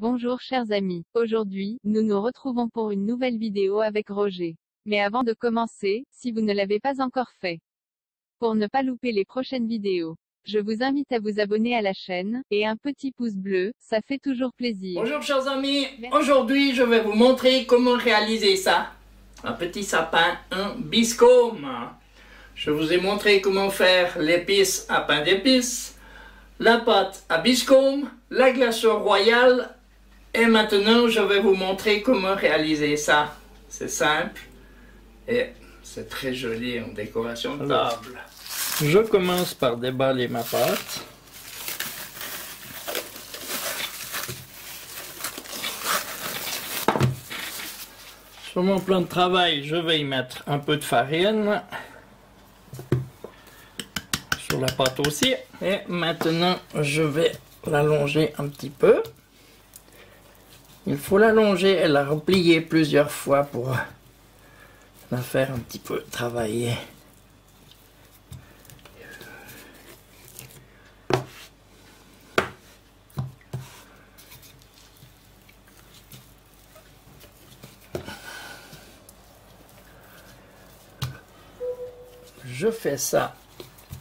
Bonjour chers amis, aujourd'hui, nous nous retrouvons pour une nouvelle vidéo avec Roger. Mais avant de commencer, si vous ne l'avez pas encore fait, pour ne pas louper les prochaines vidéos, je vous invite à vous abonner à la chaîne, et un petit pouce bleu, ça fait toujours plaisir. Bonjour chers amis, Merci. aujourd'hui je vais vous montrer comment réaliser ça. Un petit sapin, un biscombe. Je vous ai montré comment faire l'épice à pain d'épices, la pâte à biscombe, la glaceur royale. Et maintenant je vais vous montrer comment réaliser ça. C'est simple et c'est très joli en décoration de table. Je commence par déballer ma pâte. Sur mon plan de travail, je vais y mettre un peu de farine. Sur la pâte aussi. Et maintenant, je vais l'allonger un petit peu. Il faut l'allonger et la replier plusieurs fois pour la faire un petit peu travailler. Je fais ça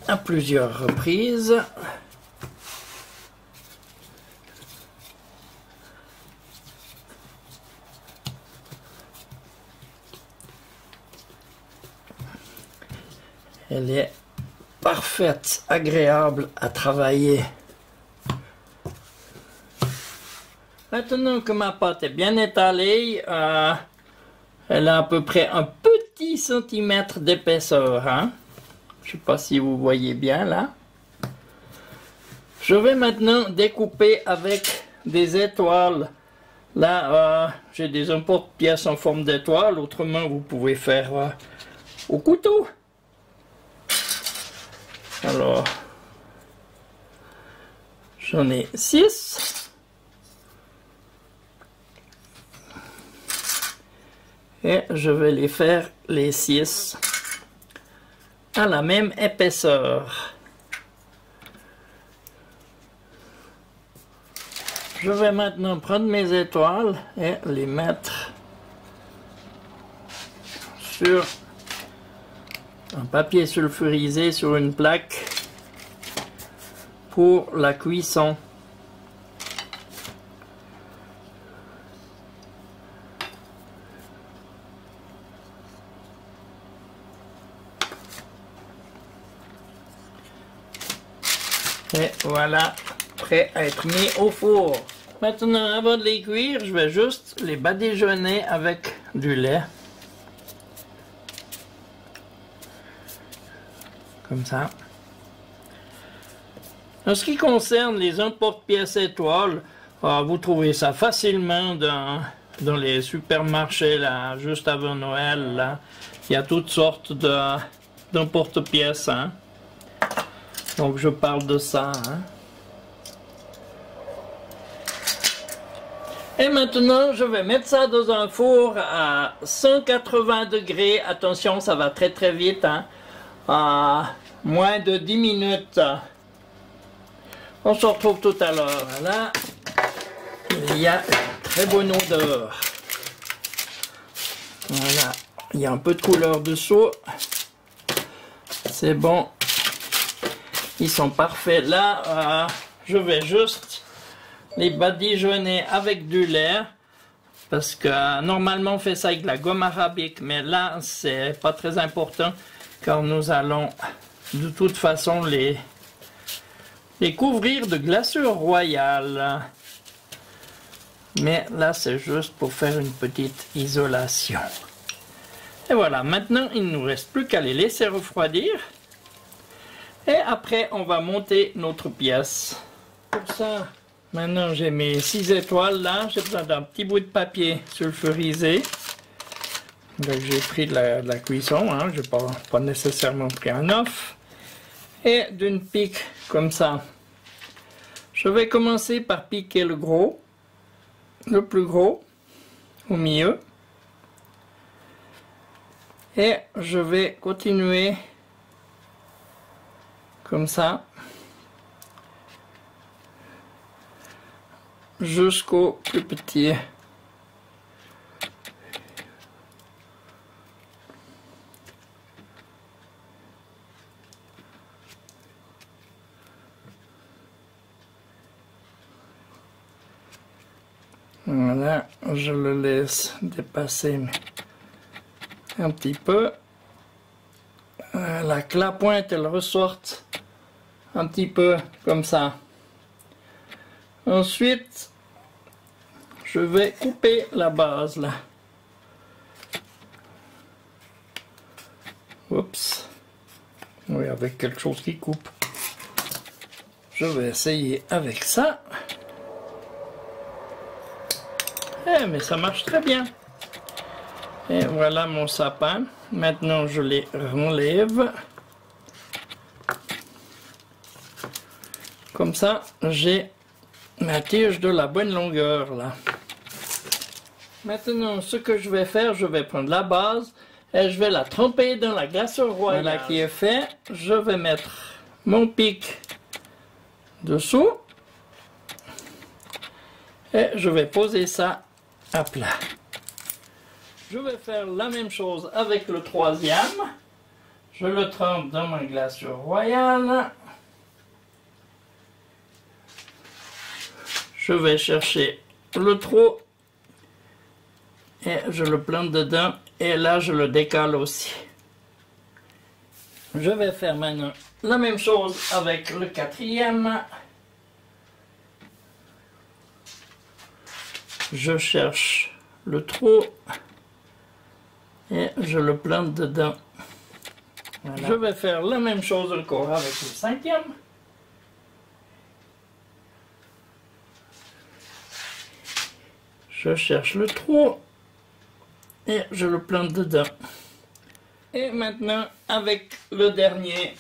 à plusieurs reprises. Elle est parfaite, agréable à travailler. Maintenant que ma pâte est bien étalée, elle a à peu près un petit centimètre d'épaisseur. Hein? Je ne sais pas si vous voyez bien là. Je vais maintenant découper avec des étoiles. Là, j'ai des emporte-pièces en forme d'étoile. Autrement, vous pouvez faire au couteau. Alors, j'en ai 6. Et je vais les faire les 6 à la même épaisseur. Je vais maintenant prendre mes étoiles et les mettre sur un papier sulfurisé sur une plaque pour la cuisson. Et voilà, prêt à être mis au four. Maintenant, avant de les cuire, je vais juste les badigeonner avec du lait. Comme ça. En ce qui concerne les emporte-pièces étoiles, vous trouvez ça facilement dans les supermarchés, là, juste avant Noël. Là. Il y a toutes sortes d'emporte-pièces. Hein. Donc je parle de ça. Hein. Et maintenant, je vais mettre ça dans un four à 180 degrés. Attention, ça va très très vite. Hein. À moins de 10 minutes. On se retrouve tout à l'heure. Là, il y a une très bonne odeur. Voilà, il y a un peu de couleur dessous. C'est bon. Ils sont parfaits. Là, je vais juste les badigeonner avec du lait. Parce que normalement, on fait ça avec la gomme arabique. Mais là, c'est pas très important. Car nous allons de toute façon les couvrir de glacure royale. Mais là, c'est juste pour faire une petite isolation. Et voilà, maintenant, il ne nous reste plus qu'à les laisser refroidir. Et après, on va monter notre pièce. Pour ça, maintenant, j'ai mes 6 étoiles là. J'ai besoin d'un petit bout de papier sulfurisé. Donc j'ai pris de la cuisson, hein. Je n'ai pas nécessairement pris un œuf. Et d'une pique comme ça. Je vais commencer par piquer le gros, le plus gros, au milieu. Et je vais continuer comme ça jusqu'au plus petit. Voilà, je le laisse dépasser un petit peu. Voilà, que la pointe elle ressorte un petit peu comme ça. Ensuite, je vais couper la base là. Oups. Oui, avec quelque chose qui coupe. Je vais essayer avec ça. Mais ça marche très bien. Et voilà mon sapin. Maintenant, je les renlève. Comme ça, j'ai ma tige de la bonne longueur là. Maintenant, ce que je vais faire, je vais prendre la base et je vais la tremper dans la glace royale. Voilà qui est fait. Je vais mettre mon pic dessous et je vais poser ça à plat. Je vais faire la même chose avec le troisième. Je le trempe dans ma glace royale. Je vais chercher le trou et je le plante dedans et là je le décale aussi. Je vais faire maintenant la même chose avec le quatrième. Je cherche le trou et je le plante dedans. Voilà. Je vais faire la même chose encore avec le cinquième. Je cherche le trou et je le plante dedans. Et maintenant, avec le dernier,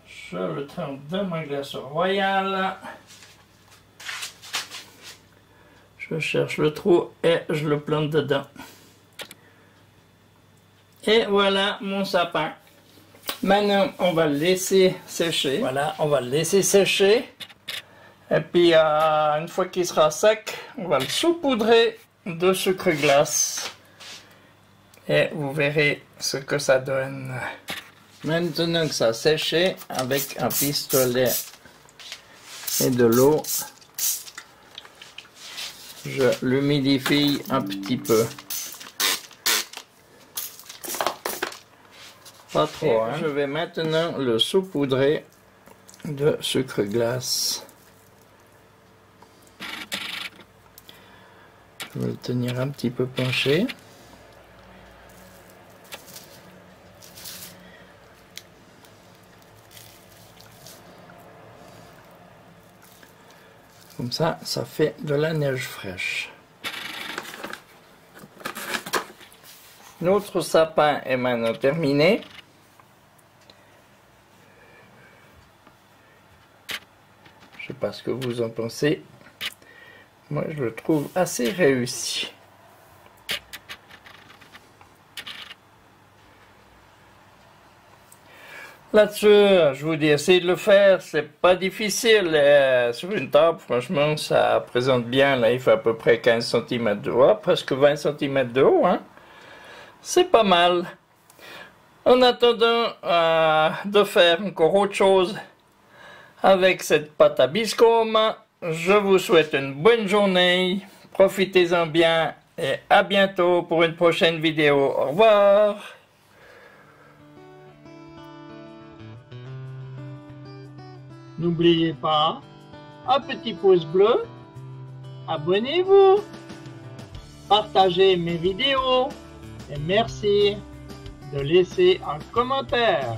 je le trempe dans ma glace royale. Je cherche le trou et je le plante dedans. Et voilà mon sapin. Maintenant, on va le laisser sécher. Voilà, on va le laisser sécher. Et puis, une fois qu'il sera sec, on va le saupoudrer de sucre glace. Et vous verrez ce que ça donne. Maintenant que ça a séché, avec un pistolet et de l'eau, je l'humidifie un petit peu. Pas trop, hein. Je vais maintenant le saupoudrer de sucre glace. Je vais le tenir un petit peu penché. Comme ça, ça fait de la neige fraîche. Notre sapin est maintenant terminé. Je ne sais pas ce que vous en pensez. Moi, je le trouve assez réussi. Là-dessus, je vous dis, essayez de le faire, c'est pas difficile. Sur une table, franchement, ça présente bien. Là, il fait à peu près 15 cm de haut, presque 20 cm de haut. Hein. C'est pas mal. En attendant de faire encore autre chose avec cette pâte à biscomme, je vous souhaite une bonne journée. Profitez-en bien et à bientôt pour une prochaine vidéo. Au revoir. N'oubliez pas, un petit pouce bleu, abonnez-vous, partagez mes vidéos et merci de laisser un commentaire.